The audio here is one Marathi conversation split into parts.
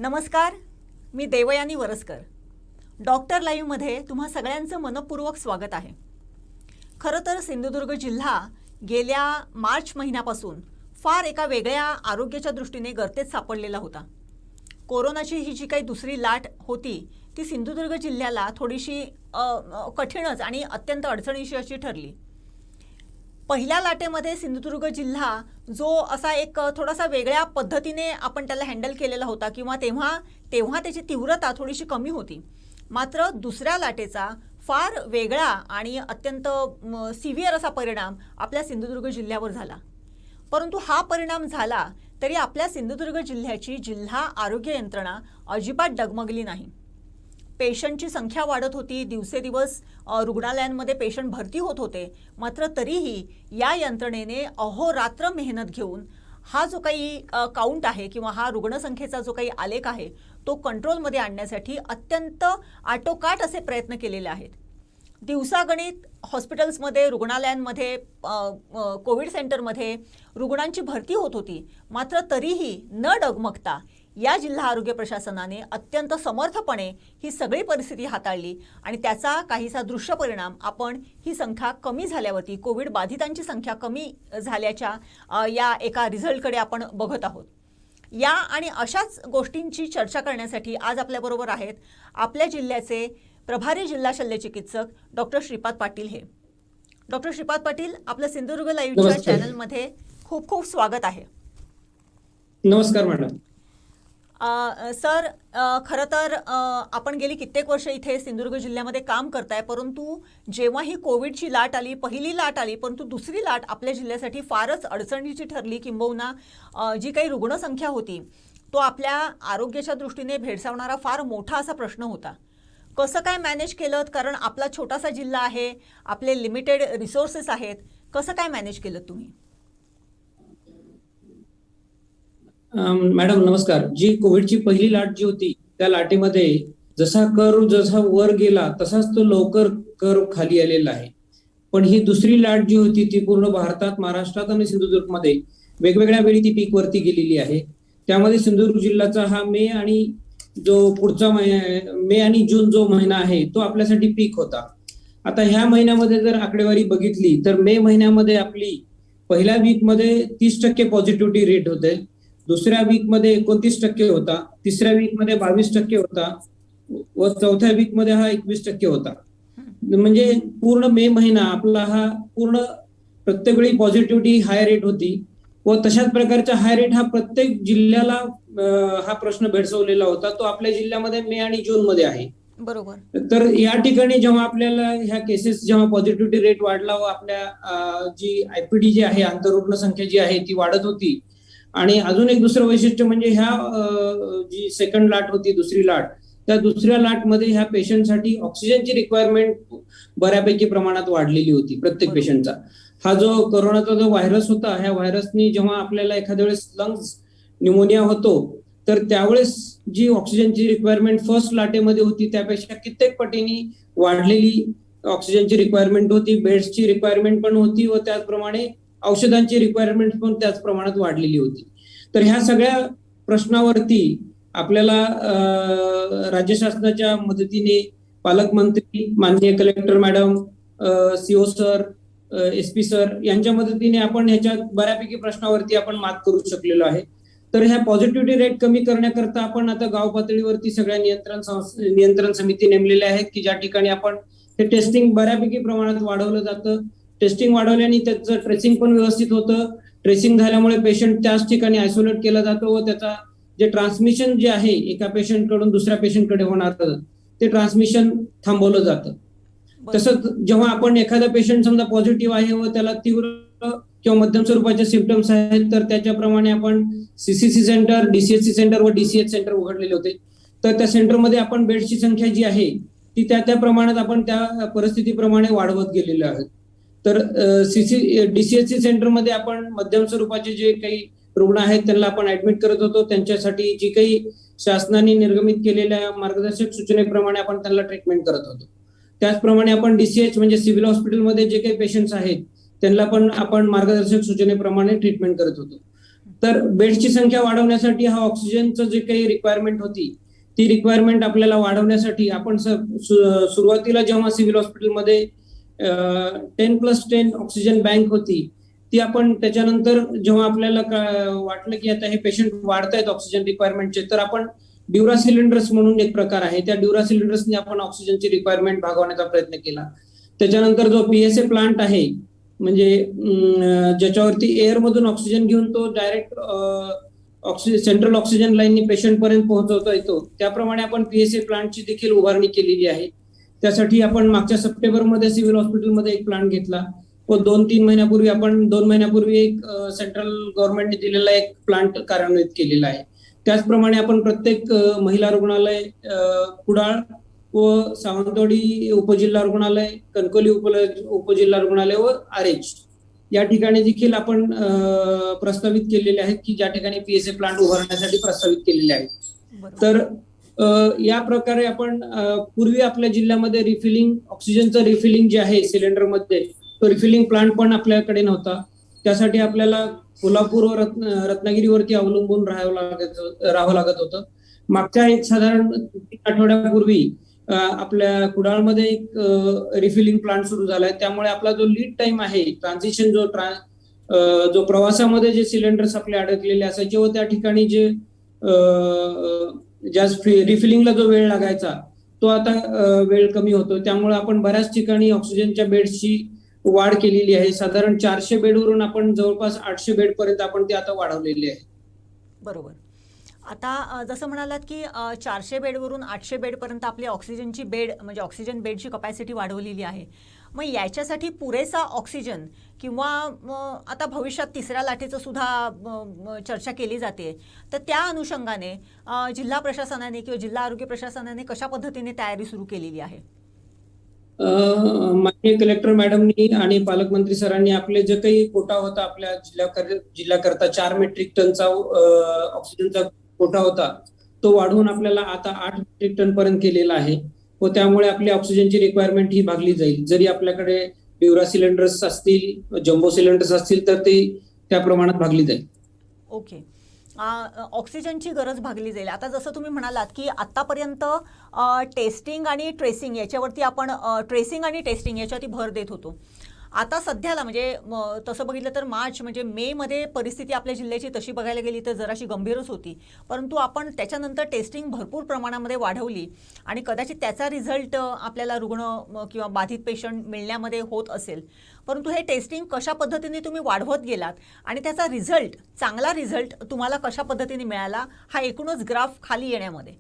नमस्कार, मी देवयानी वरसकर. डॉक्टर लाईव्हमध्ये तुम्हा सगळ्यांचं मनपूर्वक स्वागत आहे. खरं तर सिंधुदुर्ग जिल्हा गेल्या मार्च महिन्यापासून फार एका वेगळ्या आरोग्याच्या दृष्टीने गर्तेत सापडलेला होता. कोरोनाची ही जी काही दुसरी लाट होती ती सिंधुदुर्ग जिल्ह्याला थोडीशी कठीणच आणि अत्यंत अडचणीची अशी ठरली. पहिल्या लाटेमध्ये सिंधुदुर्ग जिल्हा जो असा एक थोडासा वेगळ्या पद्धतीने आपण त्याला हँडल केलेला होता किंवा तेव्हा त्याची तीव्रता थोडीशी कमी होती. मात्र दुसऱ्या लाटेचा फार वेगळा आणि अत्यंत सिव्हिअर असा परिणाम आपल्या सिंधुदुर्ग जिल्ह्यावर झाला. परंतु हा परिणाम झाला तरी आपल्या सिंधुदुर्ग जिल्ह्याची जिल्हा आरोग्य यंत्रणा अजिबात डगमगली नाही. पेशंटची संख्या वाढत होती, दिवसेदिवस रुग्णालयांमध्ये पेशंट भरती होत होते. मात्र तरीही या यंत्रणेने अहोरात्र मेहनत घेऊन हा जो काही काउंट आहे किंवा हा रुग्णसंख्येचा जो काही आलेख आहे तो कंट्रोलमध्ये आणण्यासाठी अत्यंत आटोकाट असे प्रयत्न केलेले आहेत. दिवसागणित हॉस्पिटल्समध्ये, रुग्णालयांमध्ये, कोविड सेंटरमध्ये रुग्णांची भरती होत होती. मात्र तरीही न डगमगता या जिल्हा आरोग्य प्रशासनाने अत्यंत समर्थपणे ही सगळी परिस्थिती हाताळली आणि त्याचा काहीसा दृश्य परिणाम आपण ही संख्या कमी झाल्यावरती, कोविड बाधितांची संख्या कमी झाल्याच्या या एका रिझल्टकडे आपण बघत आहोत. या आणि अशाच गोष्टींची चर्चा करण्यासाठी आज आपल्याबरोबर आहेत आपल्या जिल्ह्याचे प्रभारी जिल्हा शल्यचिकित्सक डॉक्टर श्रीपाद पाटील. हे डॉक्टर श्रीपाद पाटील, आपलं सिंधुदुर्ग लाईव्हच्या चॅनलमध्ये खूप खूप स्वागत आहे. नमस्कार मॅडम. सर, खरं तर आपण गेली कित्येक वर्ष इथे सिंधुदुर्ग जिल्ह्यामध्ये काम करताय, परंतु जेव्हा ही कोविडची लाट आली, पहिली लाट आली, परंतु दुसरी लाट आपल्या जिल्ह्यासाठी फारच अडचणीची ठरली. किंबहुना जी काही रुग्णसंख्या होती तो आपल्या आरोग्याच्या दृष्टीने भेडसावणारा फार मोठा असा प्रश्न होता. कसं काय मॅनेज केलं? कारण आपला छोटासा जिल्हा आहे, आपले लिमिटेड रिसोर्सेस आहेत. कसं काय मॅनेज केलं तुम्ही? मॅडम नमस्कार. जी कोविडची पहिली लाट जी होती त्या लाटेमध्ये जसा वर गेला तसाच तो लवकर कर्व खाली आलेला आहे. पण ही दुसरी लाट जी होती ती पूर्ण भारतात, महाराष्ट्रात आणि सिंधुदुर्गमध्ये वेगवेगळ्या वेळी ती पीक वरती गेलेली आहे. त्यामध्ये सिंधुदुर्ग जिल्ह्याचा हा मे आणि जून जो महिना आहे तो आपल्यासाठी पीक होता. आता ह्या महिन्यामध्ये जर आकडेवारी बघितली तर मे महिन्यामध्ये आपली पहिल्या वीकमध्ये 30% पॉझिटिव्हिटी रेट होते, दुसऱ्या वीकमध्ये 29% होता, तिसऱ्या वीकमध्ये 22% होता व चौथ्या वीकमध्ये हा 21% होता. म्हणजे पूर्ण मे महिना आपला हा पूर्ण प्रत्येक वेळी पॉझिटिव्हिटी हाय रेट होती व तशाच प्रकारचा हाय रेट हा प्रत्येक जिल्ह्याला हा प्रश्न भेडसावलेला होता. तो आपल्या जिल्ह्यामध्ये मे आणि जून मध्ये आहे. बरोबर. तर या ठिकाणी जेव्हा आपल्याला ह्या केसेस जेव्हा पॉझिटिव्हिटी रेट वाढला व आपल्या जी आयपीडी जी आहे, आंतररुग्ण संख्या जी आहे ती वाढत होती. आणि अजून एक दुसरं वैशिष्ट्य म्हणजे ह्या जी सेकंड लाट होती, दुसरी लाट, त्या दुसऱ्या लाटमध्ये ह्या पेशंटसाठी ऑक्सिजनची रिक्वायरमेंट बऱ्यापैकी प्रमाणात वाढलेली होती प्रत्येक पेशंटचा. हा जो कोरोनाचा जो व्हायरस होता, ह्या व्हायरसनी जेव्हा आपल्याला एखाद्या वेळेस लंग्स न्यूमोनिया होतो तर त्यावेळेस जी ऑक्सिजनची रिक्वायरमेंट फर्स्ट लाटेमध्ये होती त्यापेक्षा कित्येक पटीने वाढलेली ऑक्सिजनची रिक्वायरमेंट होती, बेड्सची रिक्वायरमेंट पण होती व त्याचप्रमाणे औषधांची रिक्वायरमेंट पण त्याच प्रमाणात वाढलेली होती. तर ह्या सगळ्या प्रश्नावरती आपल्याला राज्य शासनाच्या मदतीने पालकमंत्री, माननीय collector madam, CO sir, SP sir यांच्या मदतीने आपण ह्याच्या बऱ्यापैकी प्रश्नावरती आपण मात करू शकलेलो आहे. तर ह्या पॉझिटिव्हिटी रेट कमी करण्याकरता आपण आता गाव पातळीवरती सगळ्या नियंत्रण समिती नेमलेल्या आहेत की ज्या ठिकाणी आपण हे टेस्टिंग बऱ्यापैकी प्रमाणात वाढवलं जातं. टेस्टिंग वाढवल्याने त्याचं ट्रेसिंग पण व्यवस्थित होतं. ट्रेसिंग झाल्यामुळे पेशंट त्याच ठिकाणी आयसोलेट केला जातो व त्याचा जे ट्रान्समिशन जे आहे एका पेशंट कडून दुसऱ्या पेशंटकडे होणार ते ट्रान्समिशन थांबवलं जातं. तसंच जेव्हा आपण एखादा पेशंट समजा पॉझिटिव्ह आहे व त्याला तीव्र किंवा मध्यम स्वरूपाचे सिम्पटम्स आहेत तर त्याच्याप्रमाणे आपण CCC सेंटर, DCHC सेंटर व DCH सेंटर उघडलेले होते. तर त्या सेंटरमध्ये आपण बेडची संख्या जी आहे ती त्या प्रमाणात आपण त्या परिस्थितीप्रमाणे वाढवत गेलेलो आहोत. तर DCHC सेंटरमध्ये आपण मध्यम स्वरूपाचे जे काही रुग्ण आहेत त्यांना आपण ऍडमिट करत होतो. त्यांच्यासाठी जी काही शासनाने निर्गमित केलेल्या मार्गदर्शक सूचनेप्रमाणे आपण त्यांना ट्रीटमेंट करत होतो. त्याचप्रमाणे आपण DCH म्हणजे सिव्हिल हॉस्पिटलमध्ये जे काही पेशंट्स आहेत त्यांना पण आपण मार्गदर्शक सूचनेप्रमाणे ट्रीटमेंट करत होतो. तर बेडची संख्या वाढवण्यासाठी हा ऑक्सिजनचं जे काही रिक्वायरमेंट होती ती रिक्वायरमेंट आपल्याला वाढवण्यासाठी आपण सुरुवातीला जेव्हा सिव्हिल हॉस्पिटलमध्ये 10+10 ऑक्सिजन बँक होती ती आपण त्याच्यानंतर जेव्हा आपल्याला वाटलं की आता हे पेशंट वाढतायत ऑक्सिजन रिक्वायरमेंटचे तर आपण ड्युरा सिलेंडर्स म्हणून एक प्रकार आहे त्या ड्युरा सिलेंडर्सने आपण ऑक्सिजनची रिक्वायरमेंट भागवण्याचा प्रयत्न केला. त्याच्यानंतर जो पीएसए प्लांट आहे म्हणजे ज्याच्यावरती एअर मधून ऑक्सिजन घेऊन तो डायरेक्ट सेंट्रल ऑक्सिजन लाईननी पेशंट पर्यंत पोहोचवता येतो त्याप्रमाणे आपण पीएसए प्लांटची देखील उभारणी केलेली आहे. त्यासाठी आपण मागच्या सप्टेंबरमध्ये सिव्हिल हॉस्पिटलमध्ये एक प्लांट घेतला व 2 महिन्यापूर्वी एक सेंट्रल गव्हर्नमेंटने दिलेला एक प्लांट कार्यान्वित केलेला आहे. त्याचप्रमाणे आपण प्रत्येक महिला रुग्णालय कुडाळ व सावंतवाडी उपजिल्हा रुग्णालय कणकवली उपजिल्हा रुग्णालय व आरेज या ठिकाणी देखील आपण प्रस्तावित केलेले आहेत की ज्या ठिकाणी पीएसए प्लांट उभारण्यासाठी प्रस्तावित केलेले आहेत. तर या प्रकारे आपण पूर्वी आपल्या जिल्ह्यामध्ये ऑक्सिजनचं रिफिलिंग जे आहे सिलेंडरमध्ये तो रिफिलिंग प्लांट पण आपल्याकडे नव्हता. त्यासाठी आपल्याला कोल्हापूर व रत्नागिरीवरती अवलंबून राहावं लागत होतं. मागच्या एक साधारण 3 आठवड्यापूर्वी आपल्या कुडाळमध्ये एक रिफिलिंग प्लांट सुरू झालाय त्यामुळे आपला जो लीड टाइम आहे ट्रान्झिशन जो प्रवासामध्ये जे सिलेंडर्स आपले अडकलेले असायचे व त्या ठिकाणी जे रिफिलिंगला जो वेळ लागायचा तो आता वेळ कमी होतो. त्यामुळे आपण बऱ्याच ठिकाणी ऑक्सिजनच्या बेड्सची वाढ केलेली आहे. साधारण 400 बेडवरून आपण जवळपास 800 बेड पर्यंत आपण ते आता वाढवलेली आहे. बरोबर. आता जसं म्हणालात की 400 बेडवरून 800 बेडपर्यंत आपली ऑक्सिजनची बेड म्हणजे ऑक्सिजन बेडची कपॅसिटी वाढवलेली आहे. मग याच्यासाठी पुरेसा ऑक्सिजन किंवा आता भविष्यात 3ऱ्या लाटेचं सुद्धा चर्चा केली जाते तर त्या अनुषंगाने जिल्हा प्रशासनाने किंवा जिल्हा आरोग्य प्रशासनाने कशा पद्धतीने तयारी सुरू केलेली आहे? माननीय कलेक्टर मॅडमनी आणि पालकमंत्री सरांनी आपले जे काही कोटा होता आपल्या जिल्ह्याकरता 4 मेट्रिक टनचा ऑक्सिजनचा कोटा होता तो वाढवून आपल्याला आता 8 मेट्रिक टन पर्यंत केलेला आहे व त्यामुळे आपली ऑक्सिजनची रिक्वायरमेंट ही भागली जाईल. जरी आपल्याकडे ड्युरा सिलेंडर्स असतील जम्बो सिलेंडर्स असतील तर ते त्या प्रमाणात भागली जाईल. ओके. ऑक्सिजनची गरज भागली जाईल. आता जसं तुम्ही म्हणालात की आतापर्यंत टेस्टिंग आणि ट्रेसिंग याच्यावरती आपण ट्रेसिंग आणि टेस्टिंग याच्यावरती भर देत होतो. आता सध्याला म्हणजे तसं बघितलं तर मार्च म्हणजे मे मध्ये परिस्थिती आपल्या जिल्ह्याची तशी बघायला गेली तर जराशी गंभीरच होती. परंतु आपण त्याच्यानंतर टेस्टिंग भरपूर प्रमाणामध्ये वाढवली आणि कदाचित त्याचा रिझल्ट आपल्याला रुग्ण किंवा बाधित पेशंट मिळण्यामध्ये होत असेल. परंतु हे टेस्टिंग कशा पद्धतीने तुम्ही वाढवत गेलात आणि त्याचा रिझल्ट चांगला रिझल्ट तुम्हाला कशा पद्धतीने मिळाला हा एकूणच ग्राफ खाली येण्यामध्ये?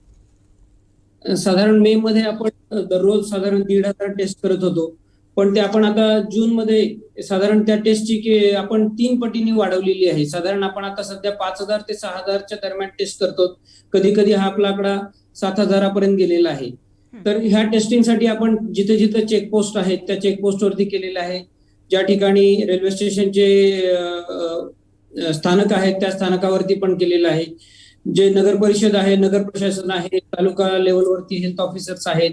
साधारण मे मध्ये आपण दररोज साधारण 1,500 टेस्ट करत होतो पण ते आपण आता जून मध्ये साधारण त्या टेस्टची आपण 3 पटीने वाढवलेली आहे. साधारण आपण आता सध्या 5,000 ते 6,000च्या दरम्यान टेस्ट करतो. कधी कधी हा आपला आकडा 7,000 पर्यंत गेलेला आहे. तर ह्या टेस्टिंगसाठी आपण जिथे जिथे चेकपोस्ट आहेत त्या चेकपोस्टवरती केलेलं आहे. ज्या ठिकाणी रेल्वे स्टेशनचे स्थानक आहेत त्या स्थानकावरती पण केलेलं आहे. जे नगर परिषद आहे नगर प्रशासन आहे तालुका लेवलवरती हेल्थ ऑफिसर्स आहेत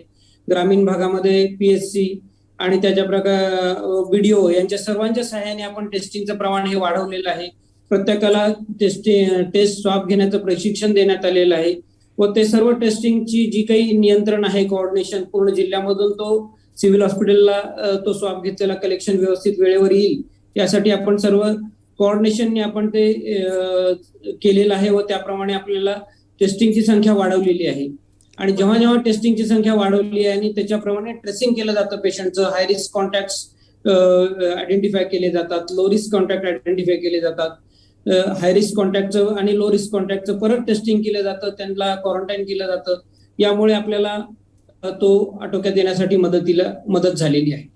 ग्रामीण भागामध्ये पीएचसी आणि त्याच्या प्रकार बीडीओ यांच्या सर्वांच्या सहाय्याने आपण टेस्टिंगचं प्रमाण हे वाढवलेलं आहे. प्रत्येकाला टेस्ट स्वाब घेण्याचं प्रशिक्षण देण्यात आलेलं आहे व ते सर्व टेस्टिंगची जी काही नियंत्रण आहे कोऑर्डिनेशन पूर्ण जिल्ह्यामधून तो सिव्हिल हॉस्पिटलला तो स्वाब घेतलेला कलेक्शन व्यवस्थित वेळेवर येईल यासाठी आपण सर्व कोऑर्डिनेशनने आपण ते केलेलं आहे व त्याप्रमाणे आपल्याला टेस्टिंगची संख्या वाढवलेली आहे. आणि जेव्हा जेव्हा टेस्टिंगची संख्या वाढवली आहे आणि त्याच्याप्रमाणे ट्रेसिंग केलं जातं पेशंटचं हाय रिस्क कॉन्टॅक्ट आयडेंटिफाय केले जातात लो रिस्क कॉन्टॅक्ट आयडेंटिफाय केले जातात. हाय रिस्क कॉन्टॅक्टचं आणि लो रिस्क कॉन्टॅक्टचं परत टेस्टिंग केलं जातं त्यांना क्वारंटाईन केलं जातं. यामुळे आपल्याला तो आटोक्यात येण्यासाठी मदत झालेली आहे.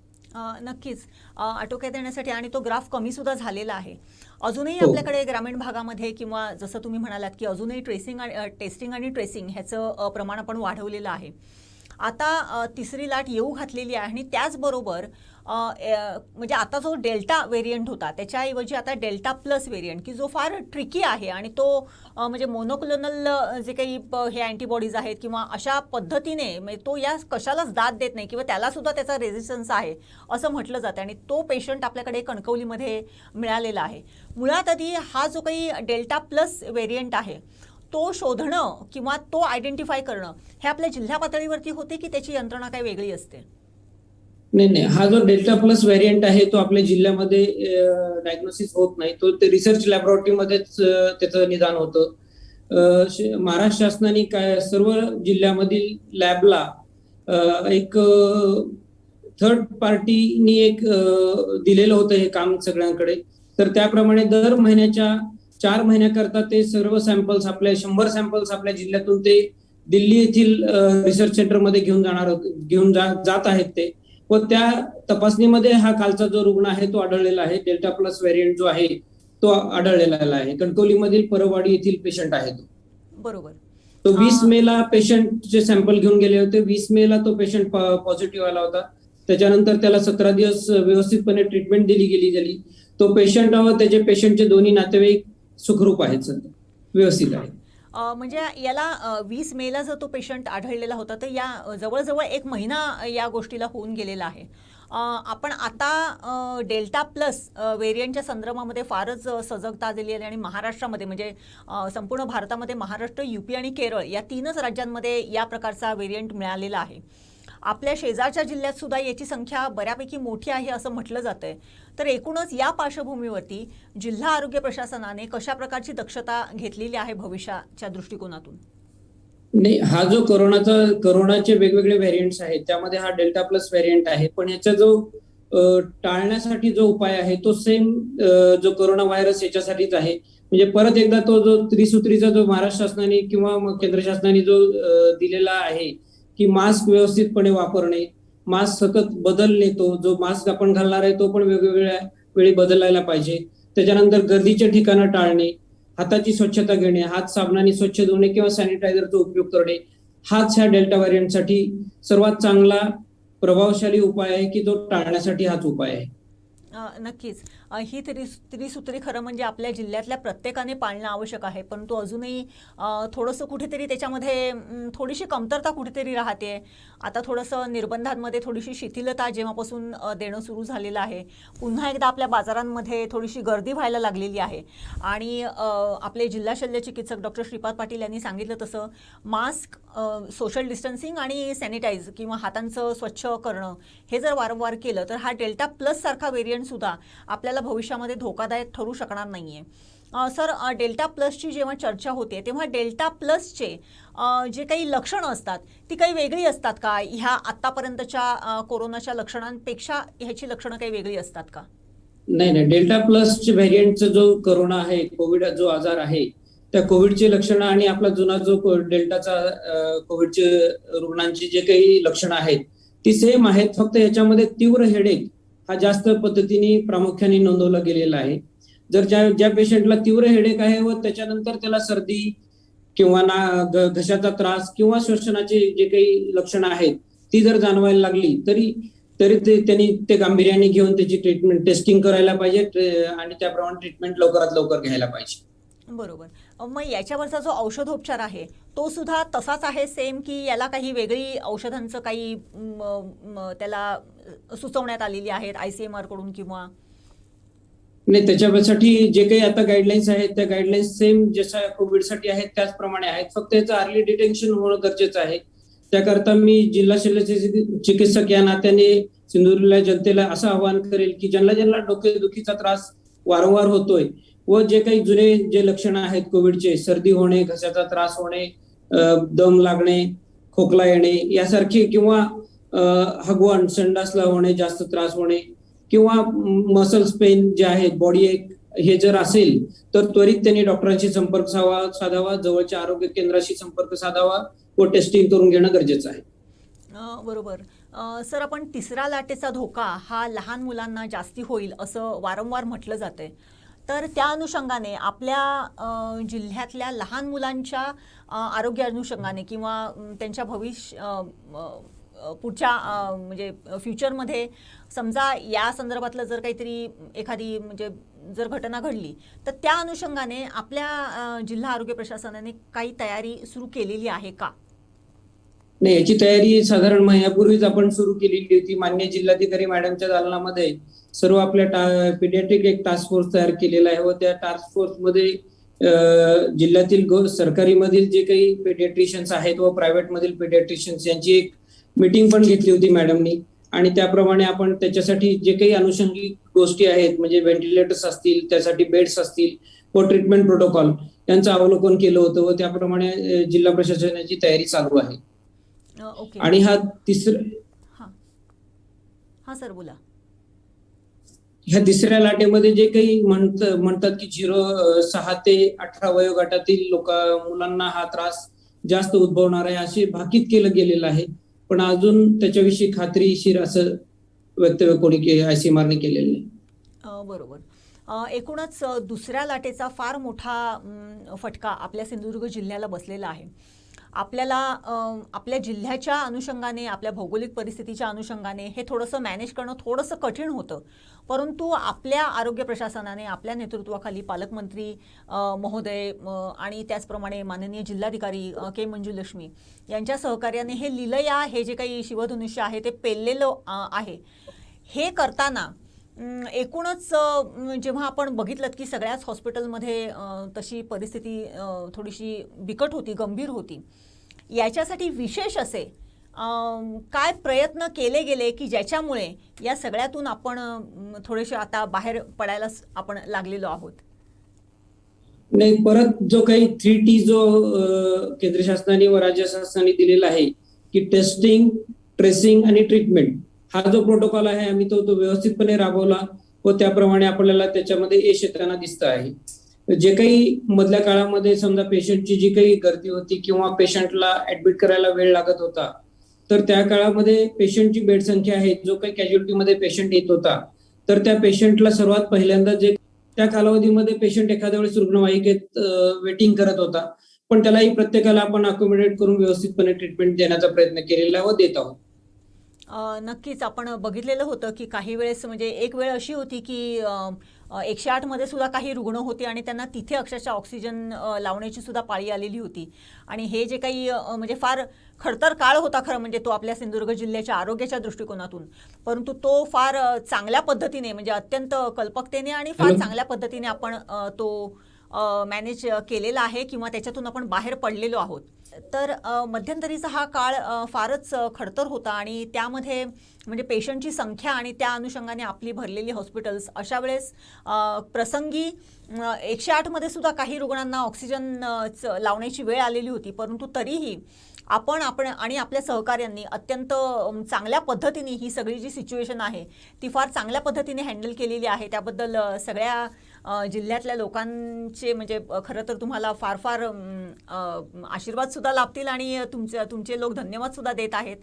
नक्कीच आटोक्यात येण्यासाठी आणि तो ग्राफ कमी सुद्धा झालेला आहे. अजूनही आपल्याकडे ग्रामीण भागामध्ये किंवा जसं तुम्ही म्हणालात की अजूनही टेस्टिंग आणि ट्रेसिंग ह्याचं प्रमाण आपण वाढवलेलं आहे. आता 3री लाट येऊ घातलेली आहे आणि त्याचबरोबर म्हणजे आता जो डेल्टा व्हेरियंट होता त्याच्याऐवजी आता डेल्टा प्लस व्हेरियंट की जो फार ट्रिकी आहे आणि तो म्हणजे मोनोक्लोनल जे काही हे अँटीबॉडीज आहेत किंवा अशा पद्धतीने म्हणजे तो या कशालाच दाद देत नाही किंवा त्याला सुद्धा त्याचा रेझिस्टन्स आहे असं म्हटलं जातं आणि तो पेशंट आपल्याकडे कणकवलीमध्ये मिळालेला आहे. मुळात आधी हा जो काही डेल्टा प्लस व्हेरियंट आहे तो शोधणं किंवा तो आयडेंटिफाय करणं हे आपल्या जिल्हा पातळीवरती होते की त्याची यंत्रणा काही वेगळी असते? नाही, हा जो डेल्टा प्लस व्हेरियंट आहे तो आपल्या जिल्ह्यामध्ये डायग्नोसिस होत नाही. तो ते रिसर्च लॅबोरेटरीमध्येच त्याचं निदान होतं. महाराष्ट्र शासनाने काय सर्व जिल्ह्यामधील लॅबला एक थर्ड पार्टीनी एक दिलेलं होतं हे काम सगळ्यांकडे. तर त्याप्रमाणे दर महिन्याच्या 4 महिन्याकरता ते सर्व सॅम्पल्स आपल्या 100 सॅम्पल्स आपल्या जिल्ह्यातून ते दिल्ली येथील रिसर्च सेंटरमध्ये घेऊन जात आहेत ते. व त्या तपासणीमध्ये हा कालचा जो रुग्ण आहे तो आढळलेला आहे. डेल्टा प्लस व्हेरियंट जो आहे तो आढळलेला आहे. कणकवलीमधील परवाडी येथील पेशंट आहे तो. बरोबर. तो 20 मेला पेशंटचे सॅम्पल घेऊन गेले होते. 20 मेला तो पेशंट पॉझिटिव्ह आला होता. त्याच्यानंतर त्याला 17 दिवस व्यवस्थितपणे ट्रीटमेंट दिली गेली. तो पेशंट व त्याचे पेशंटचे दोन्ही नातेवाईक सुखरूप आहेत, सध्या व्यवस्थित आहेत. म्हणजे याला 20 मेला जर तो पेशंट आढळलेला होता तर या जवळजवळ 1 महिना या गोष्टीला होऊन गेलेला आहे. आपण आता डेल्टा प्लस व्हेरियंटच्या संदर्भामध्ये फारच सजगता आलेली आहे आणि महाराष्ट्रामध्ये म्हणजे संपूर्ण भारतामध्ये महाराष्ट्र, यूपी आणि केरळ या 3च राज्यांमध्ये या प्रकारचा व्हेरियंट मिळालेला आहे. आपल्या शेजारच्या जिल्ह्यात सुद्धा याची संख्या बऱ्यापैकी मोठी आहे असं म्हटलं जातंय. तर एकूणच या पार्श्वभूमीवरती जिल्हा आरोग्य प्रशासनाने कशा प्रकारची दक्षता घेतलेली आहे भविष्याच्या दृष्टिकोनातून? नाही, हा जो कोरोनाचे वेगवेगळे व्हेरियंट्स आहेत त्यामध्ये हा डेल्टा प्लस व्हेरियंट आहे. पण याचा जो टाळण्यासाठी जो उपाय आहे तो सेम जो कोरोना व्हायरस याच्यासाठीच आहे. म्हणजे परत एकदा तो जो त्रिसूत्रीचा जो महाराष्ट्र शासनाने किंवा केंद्र शासनाने जो दिलेला आहे की मास्क व्यवस्थितपणे वापरणे, मास्क सतत बदलणे, तो जो मास्क आपण घालणार आहे तो पण वेगवेगळ्या वेळी बदलायला पाहिजे. त्याच्यानंतर गर्दीचे ठिकाणं टाळणे, हाताची स्वच्छता घेणे, हात साबणाने स्वच्छ धुणे किंवा सॅनिटायझरचा उपयोग करणे, हाच ह्या डेल्टा व्हेरियंटसाठी सर्वात चांगला प्रभावशाली उपाय आहे की तो टाळण्यासाठी हाच उपाय आहे. नक्कीच. ही त्रिसूत्री खरं म्हणजे आपल्या जिल्ह्यातल्या प्रत्येकाने पाळणं आवश्यक आहे, परंतु अजूनही थोडंसं कुठेतरी त्याच्यामध्ये थोडीशी कमतरता कुठेतरी राहते. आता थोडंसं निर्बंधांमध्ये थोडीशी शिथिलता जेव्हापासून देणं सुरू झालेलं आहे, पुन्हा एकदा आपल्या बाजारांमध्ये थोडीशी गर्दी व्हायला लागलेली आहे आणि आपले जिल्हा शल्य चिकित्सक डॉक्टर श्रीपाद पाटील यांनी सांगितलं तसं मास्क, सोशल डिस्टन्सिंग आणि सॅनिटाईज किंवा हातांचं स्वच्छ करणं हे जर वारंवार केलं तर हा डेल्टा प्लस सारखा व्हेरियंट सुद्धा आपल्याला भविष्यामध्ये धोकादायक ठरू शकणार नाहीये. सर, डेल्टा प्लसची जेव्हा चर्चा होते तेव्हा डेल्टा प्लसचे जे काही लक्षणं असतात ती काही वेगळी असतात का? ह्या आतापर्यंतच्या कोरोनाच्या लक्षणांपेक्षा ह्याची लक्षणं काही वेगळी असतात का? नाही, डेल्टा प्लसचे व्हेरियंटचा जो कोरोना आहे, कोविड जो आजार आहे, त्या कोविडचे लक्षणं आणि आपला जुना जो डेल्टाचा कोविडचे रुग्णांची जे काही लक्षणं आहेत ती सेम आहेत. फक्त याच्यामध्ये तीव्र हेडेक हा जास्त पद्धतीने प्रामुख्याने नोंदवला गेलेला आहे. जर ज्या पेशंटला तीव्र हेडेक आहे व त्याच्यानंतर त्याला सर्दी किंवा घशाचा त्रास किंवा श्वसनाचे जे काही लक्षणं आहेत ती जर जाणवायला लागली तरी त्यांनी ते गांभीर्याने घेऊन त्याची ट्रीटमेंट टेस्टिंग करायला पाहिजे आणि त्याप्रमाणे ट्रीटमेंट लवकरात लवकर घ्यायला पाहिजे. बरोबर. मग याच्यावरचा जो औषधोपचार आहे तो सुद्धा तसाच आहे सेम की याला काही वेगळी औषधांचं काही त्याला सुचवण्यात आलेली आहेत ICMR कडून किंवा? नाही, त्याच्यासाठी जे काही आता गाईडलाईन्स आहेत त्या गाईडलाईन्स सेम जशा कोविडसाठी आहेत त्याचप्रमाणे आहेत. फक्त याचं अर्ली डिटेक्शन होणं गरजेचं आहे. त्याकरता मी जिल्हा शल्य चिकित्सक या नात्याने सिंधुदुर्गला जनतेला असं आवाहन करेल की ज्यांना डोकेदुखीचा त्रास वारंवार होतोय व जे काही जुने जे लक्षणं आहेत कोविडचे, सर्दी होणे, घशाचा त्रास होणे, दम लागणे, खोकला येणे यासारखे किंवा हगवण, संडासला होणे, जास्त त्रास होणे किंवा मसल्स पेन जे आहेत, बॉडी एक, हे जर असेल तर त्वरित त्यांनी डॉक्टरांशी संपर्क साधावा, जवळच्या आरोग्य केंद्राशी संपर्क साधावा व टेस्टिंग करून घेणं गरजेचं आहे. बरोबर. सर, आपण तिसऱ्या लाटेचा धोका हा लहान मुलांना जास्ती होईल असं वारंवार म्हटलं जातंय. तर त्या अनुषंगाने आपल्या जिल्ह्यातल्या लहान मुलांच्या आरोग्य अनुषंगाने किंवा त्यांच्या पुढच्या म्हणजे फ्युचरमध्ये समजा या संदर्भातलं जर काहीतरी एखादी म्हणजे जर घटना घडली तर त्या अनुषंगाने आपल्या जिल्हा आरोग्य प्रशासनाने काही तयारी सुरू केलेली आहे का? नाही, याची तयारी साधारण महिन्यापूर्वीच आपण सुरू केलेली होती. माननीय जिल्हाधिकारी मॅडमच्या दालनामध्ये सर्व आपल्या पिडियाट्रिक एक टास्क फोर्स तयार केलेला आहे व त्या टास्क फोर्समध्ये जिल्ह्यातील सरकारी मधील जे काही पेडियाट्रिशियन्स आहेत व प्रायव्हेट मधील पेडियाट्रिशियन्स यांची एक मीटिंग पण घेतली होती मॅडमनी. आणि त्याप्रमाणे आपण त्याच्यासाठी जे काही अनुषंगिक गोष्टी आहेत म्हणजे व्हेंटिलेटर्स असतील, त्यासाठी बेड्स असतील व ट्रीटमेंट प्रोटोकॉल यांचं अवलोकन केलं होतं व त्याप्रमाणे जिल्हा प्रशासनाची तयारी चालू आहे. ओके. आणि हा तिसरा हा सर बोला. ह्या तिसऱ्या लाटेमध्ये जे काही म्हणतात की 6 ते 18 वयोगटातील मुलांना हा त्रास जास्त उद्भवणार आहे असे भाकीत केलं गेलेलं आहे. पण अजून त्याच्याविषयी खात्रीशीर असं वक्तव्य कोणी आयसीएमआरने केलेलं नाही. बरोबर. एकूणच दुसऱ्या लाटेचा फार मोठा फटका आपल्या सिंधुदुर्ग जिल्ह्याला बसलेला आहे. आपल्याला आपल्या जिल्ह्याच्या अनुषंगाने, आपल्या भौगोलिक परिस्थितीच्या अनुषंगाने हे थोडंसं मॅनेज करणं थोडंसं कठीण होतं. परंतु आपल्या आरोग्य प्रशासनाने, आपल्या नेतृत्वाखाली पालकमंत्री महोदय आणि त्याचप्रमाणे माननीय जिल्हाधिकारी के मंजुलक्ष्मी यांच्या सहकार्याने हे लीलया हे जे काही शिवधनुष्य आहे ते पेललेलं आहे. हे करताना एकूणच जेव्हा आपण बघितलं की सगळ्याच हॉस्पिटलमध्ये तशी परिस्थिती थोडीशी बिकट होती, गंभीर होती, याच्यासाठी विशेष असे काय प्रयत्न केले गेले की ज्याच्यामुळे या सगळ्यातून आपण थोडेसे आता बाहेर पडायला आपण लागलेलो आहोत? नाही, परत जो काही 3T जो केंद्र शासनाने व राज्य शासनाने दिलेला आहे की टेस्टिंग, ट्रेसिंग आणि ट्रीटमेंट, हा जो प्रोटोकॉल आहे आम्ही तो व्यवस्थितपणे राबवला व त्याप्रमाणे आपल्याला त्याच्यामध्ये यश येताना दिसतं आहे. जे काही मधल्या काळामध्ये समजा पेशंटची जी काही गर्दी होती किंवा पेशंटला ऍडमिट करायला वेळ लागत होता, तर त्या काळामध्ये पेशंटची बेड संख्या आहे, जो काही कॅज्युअल्टीमध्ये पेशंट येत होता तर त्या पेशंटला सर्वात पहिल्यांदा जे त्या कालावधीमध्ये पेशंट एखाद्या वेळेस रुग्णवाहिकेत वेटिंग करत होता, पण त्यालाही प्रत्येकाला आपण अकोमोडेट करून व्यवस्थितपणे ट्रीटमेंट देण्याचा प्रयत्न केलेला व देत आहोत. नक्कीच आपण बघितलेलं होतं की काही वेळेस म्हणजे एक वेळ अशी होती की 108 मध्ये सुद्धा काही रुग्ण होते आणि त्यांना तिथे अक्षरशः ऑक्सिजन लावण्याची सुद्धा पाळी आलेली होती. आणि हे जे काही म्हणजे फार खडतर काळ होता खरं म्हणजे तो आपल्या सिंधुदुर्ग जिल्ह्याच्या आरोग्याच्या दृष्टिकोनातून. परंतु तो फार चांगल्या पद्धतीने म्हणजे अत्यंत कल्पकतेने आणि फार चांगल्या पद्धतीने आपण तो मॅनेज केलेला आहे किंवा त्याच्यातून आपण बाहेर पडलेलो आहोत. तर मध्यंतरीचा हा काळ फारच खडतर होता आणि त्यामध्ये म्हणजे पेशंटची संख्या आणि त्या अनुषंगाने आपली भरलेली हॉस्पिटल्स, अशा वेळेस प्रसंगी 108 मध्ये सुद्धा काही रुग्णांना ऑक्सिजन लावण्याची वेळ आलेली होती. परंतु तरीही आपण आणि आपल्या सहकार्यांनी अत्यंत चांगल्या पद्धतीने ही सगळी जी सिच्युएशन आहे ती फार चांगल्या पद्धतीने हँडल केलेली आहे. त्याबद्दल सगळ्या जिल्ह्यातल्या लोकांचे म्हणजे खरं तर तुम्हाला फार फार आशीर्वाद सुद्धा लाभतील आणि तुमचे लोक धन्यवाद सुद्धा देत आहेत.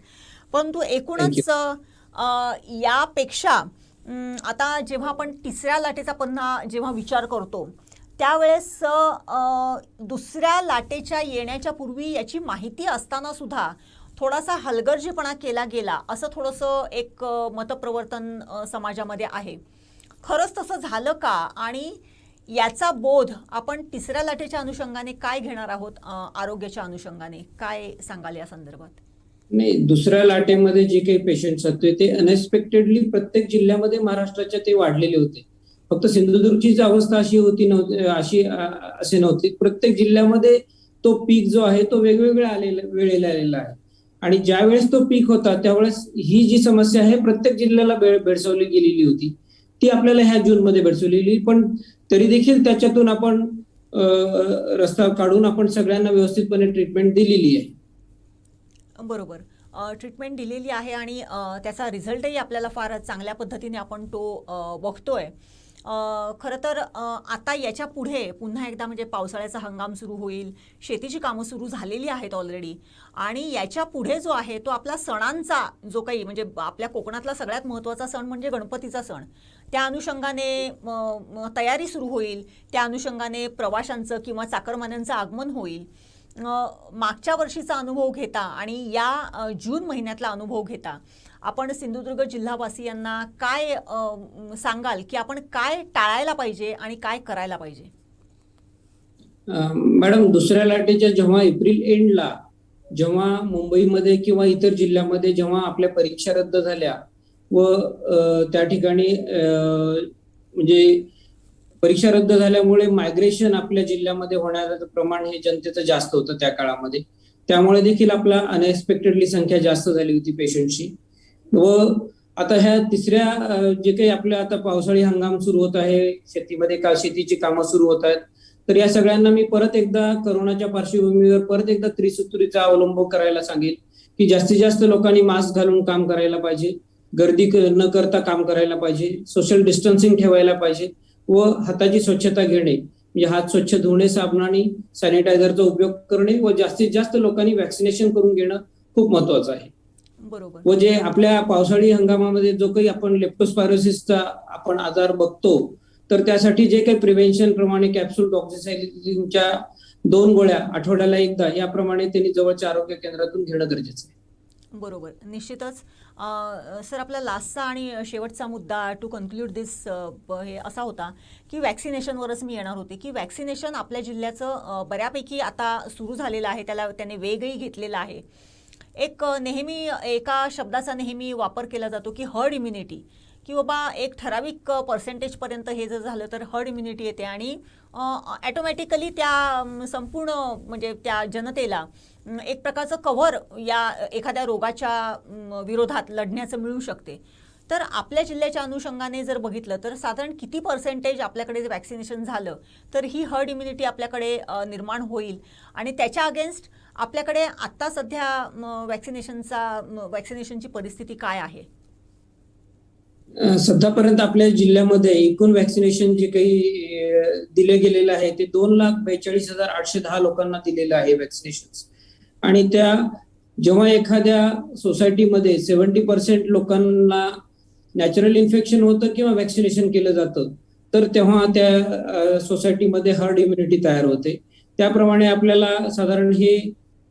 परंतु एकूणच यापेक्षा आता जेव्हा आपण तिसऱ्या लाटेचा पुन्हा जेव्हा विचार करतो त्यावेळेस दुसऱ्या लाटेच्या येण्याच्या पूर्वी याची माहिती असताना सुद्धा थोडासा हलगर्जीपणा केला गेला असं थोडंसं एक मतप्रवर्तन समाजामध्ये आहे. खरंच तसं झालं का आणि याचा बोध आपण तिसऱ्या लाटेच्या अनुषंगाने काय घेणार आहोत? आरोग्याच्या अनुषंगाने काय सांगाल या संदर्भात? नाही, दुसऱ्या लाटेमध्ये जे काही पेशंट्स होते ते अनएक्सपेक्टेडली प्रत्येक जिल्ह्यामध्ये महाराष्ट्राच्या ते वाढलेले होते. फक्त सिंधुदुर्गचीच अवस्था अशी होती असे नव्हती. प्रत्येक जिल्ह्यामध्ये तो पीक जो आहे तो वेगवेगळ्या वेळेला आलेला आहे. आणि ज्या वेळेस तो पीक होता त्यावेळेस ही जी समस्या आहे प्रत्येक जिल्ह्याला भेडसावली गेलेली होती, ती आपल्याला ह्या जून मध्ये भेडसावलेली. पण तरी देखील त्याच्यातून आपण रस्ता काढून आपण सगळ्यांना व्यवस्थितपणे ट्रीटमेंट दिलेली आहे. बरोबर, ट्रीटमेंट दिलेली आहे आणि त्याचा रिझल्टही आपल्याला फार चांगल्या पद्धतीने आपण तो बघतोय. खरं तर आता याच्या पुढे पुन्हा एकदा म्हणजे पावसाळ्याचा हंगाम सुरू होईल, शेतीची कामं सुरू झालेली आहेत ऑलरेडी आणि याच्या पुढे जो आहे तो आपला सणांचा जो काही म्हणजे आपल्या कोकणातला सगळ्यात महत्त्वाचा सण म्हणजे गणपतीचा सण, त्या अनुषंगाने तयारी सुरू होईल, त्या अनुषंगाने प्रवाशांचं किंवा चाकरमान्यांचं आगमन होईल. मागच्या वर्षीचा अनुभव घेता आणि या जून महिन्यातला अनुभव घेता आपण सिंधुदुर्ग जिल्हावासियांना काय सांगाल की आपण काय टाळायला पाहिजे आणि काय करायला पाहिजे? मॅडम, दुसऱ्या लाटेच्या जेव्हा एप्रिल एंडला जेव्हा मुंबईमध्ये किंवा इतर जिल्ह्यामध्ये जेव्हा आपल्या परीक्षा रद्द झाल्या व त्या ठिकाणी म्हणजे परीक्षा रद्द झाल्यामुळे मायग्रेशन आपल्या जिल्ह्यामध्ये होण्याचं प्रमाण हे जनतेचं जास्त होतं त्या काळामध्ये. त्यामुळे देखील आपला अनएक्सपेक्टेडली संख्या जास्त झाली होती पेशंटची. व आता ह्या तिसऱ्या जे काही आपल्या आता पावसाळी हंगाम सुरू होत आहे, शेतीमध्ये शेतीची कामं सुरू होत आहेत, तर या सगळ्यांना मी परत एकदा कोरोनाच्या पार्श्वभूमीवर परत एकदा त्रिसूत्रीचा अवलंब करायला सांगेल की जास्तीत जास्त लोकांनी मास्क घालून काम करायला पाहिजे, गर्दी न करता काम करायला पाहिजे, सोशल डिस्टन्सिंग ठेवायला पाहिजे व हाताची स्वच्छता घेणे, म्हणजे हात स्वच्छ धुणे साबणाने, सॅनिटायझरचा उपयोग करणे व जास्तीत जास्त लोकांनी वॅक्सिनेशन करून घेणं खूप महत्वाचं आहे. बरोबर. व जे आपल्या पावसाळी हंगामामध्ये जो काही आपण लेप्टोस्पायरोसिसचा आपण आजार बघतो, तर त्यासाठी जे काही प्रिव्हेन्शन प्रमाणे कॅप्सूल डॉक्सिसायक्लिनच्या 2 गोळ्या आठवड्याला एकदा याप्रमाणे त्यांनी जवळच्या आरोग्य केंद्रातून घेणं गरजेचं आहे. बरोबर, निश्चितच. सर, आपला लास्टचा आणि शेवटचा मुद्दा टू कन्क्लूड दिस हे असा होता की वॅक्सिनेशनवरच मी येणार होते की वॅक्सिनेशन आपल्या जिल्ह्याचं बऱ्यापैकी आता सुरू झालेलं आहे, त्याने वेगही घेतलेला आहे. एक नेहमी एका शब्दाचा नेहमी वापर केला जातो की हर्ड इम्युनिटी, की बाबा एक ठराविक पर्सेंटेजपर्यंत हे जर झालं तर हर्ड इम्युनिटी येते आणि ॲटोमॅटिकली त्या संपूर्ण म्हणजे त्या जनतेला एक प्रकारचं कव्हर या एखाद्या रोगाच्या विरोधात लढण्याचं मिळू शकते. तर आपल्या जिल्ह्याच्या अनुषंगाने जर बघितलं तर साधारण किती पर्सेंटेज आपल्याकडे वॅक्सिनेशन झालं तर ही हर्ड इम्युनिटी आपल्याकडे निर्माण होईल आणि त्याच्या अगेन्स्ट आपल्याकडे आत्ता सध्या वॅक्सिनेशनची परिस्थिती काय आहे? सध्यापर्यंत आपल्या जिल्ह्यामध्ये एकूण वॅक्सिनेशन जे काही दिले गेलेलं आहे ते 2,42,810 लोकांना दिलेलं आहे वॅक्सिनेशन. आणि त्या जेव्हा एखाद्या सोसायटीमध्ये 70% लोकांना नॅचरल इन्फेक्शन होतं किंवा वॅक्सिनेशन केलं जातं, तर तेव्हा त्या सोसायटीमध्ये हर्ड इम्युनिटी तयार होते. त्याप्रमाणे आपल्याला साधारण हे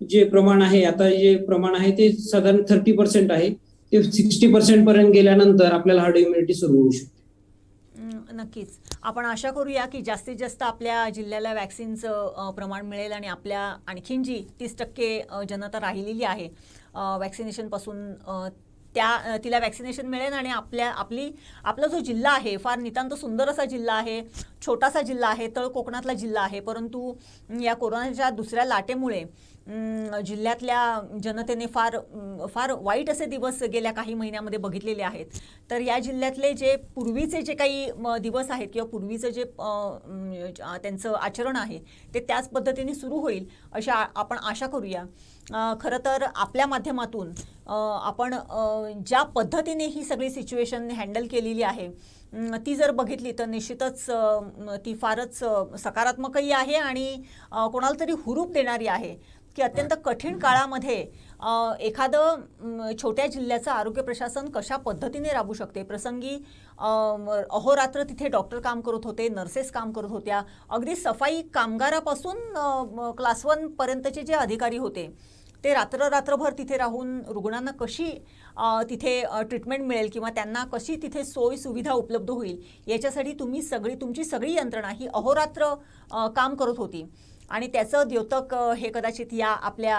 जे प्रमाण आहे, आता जे प्रमाण आहे ते साधारण 30% आहे, ते 60% पर्यंत गेल्यानंतर आपल्याला हर्ड इम्युनिटी सुरू होऊ शकते. नक्कीच. आपण आशा करूया की जास्तीत जास्त आपल्या जिल्ह्याला वॅक्सिनचं प्रमाण मिळेल आणि आपल्या आणखीन जी 30% जनता राहिलेली आहे वॅक्सिनेशनपासून तिला वॅक्सिनेशन मिळेल आणि आपला जो जिल्हा आहे फार नितांत सुंदर असा जिल्हा आहे, छोटासा जिल्हा आहे, तळ कोकणातला जिल्हा आहे, परंतु या कोरोनाच्या दुसऱ्या लाटेमुळे जिल्ह्यातल्या जनतेने फार वाईट असे दिवस गेल्या काही महिन्यामध्ये बघितलेले आहेत. तर या जिल्ह्यातले जे पूर्वीचे जे काही दिवस आहेत किंवा पूर्वीचं जे त्यांचं आचरण आहे ते त्याच पद्धतीने सुरू होईल अशा आपण आशा करूया. खरं तर आपल्या माध्यमातून आपण ज्या पद्धतीने ही सगळी सिच्युएशन हँडल केलेली आहे ती जर बघितली तर निश्चितच ती फारच सकारात्मकही आहे आणि कोणाला तरी हुरूप देणारी आहे की अत्यंत कठीण काळामध्ये एखादं छोट्या जिल्ह्याचं आरोग्य प्रशासन कशा पद्धतीने राबू शकते. प्रसंगी अहोरात्र तिथे डॉक्टर काम करत होते, नर्सेस काम करत होत्या, अगदी सफाई कामगारापासून क्लास 1 पर्यंतचे जे अधिकारी होते ते रात्रभर तिथे राहून रुग्णांना कशी तिथे ट्रीटमेंट मिळेल किंवा त्यांना कशी तिथे सोयी सुविधा उपलब्ध होईल याच्यासाठी तुमची सगळी यंत्रणा ही अहोरात्र काम करत होती आणि त्याचं द्योतक हे कदाचित या आपल्या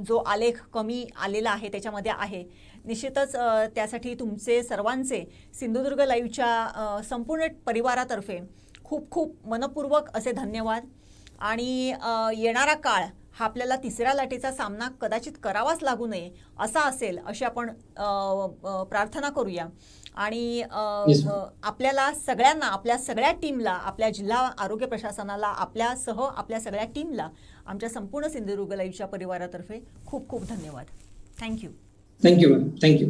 जो आलेख कमी आलेला आहे त्याच्यामध्ये आहे. निश्चितच त्यासाठी तुमचे सर्वांचे सिंधुदुर्ग लाईव्हच्या संपूर्ण परिवारातर्फे खूप खूप मनपूर्वक असे धन्यवाद. आणि येणारा काळ हा आपल्याला तिसऱ्या लाटेचा सामना कदाचित करावाच लागू नये असा असेल अशी आपण प्रार्थना करूया. आणि आपल्याला सगळ्यांना, आपल्या सगळ्या टीमला, आपल्या जिल्हा आरोग्य प्रशासनाला, आपल्या सगळ्या टीमला आमच्या संपूर्ण सिंधुदुर्ग लाईव्हच्या परिवारातर्फे खूप खूप धन्यवाद. थँक्यू. Thank you ma'am. थँक्यू.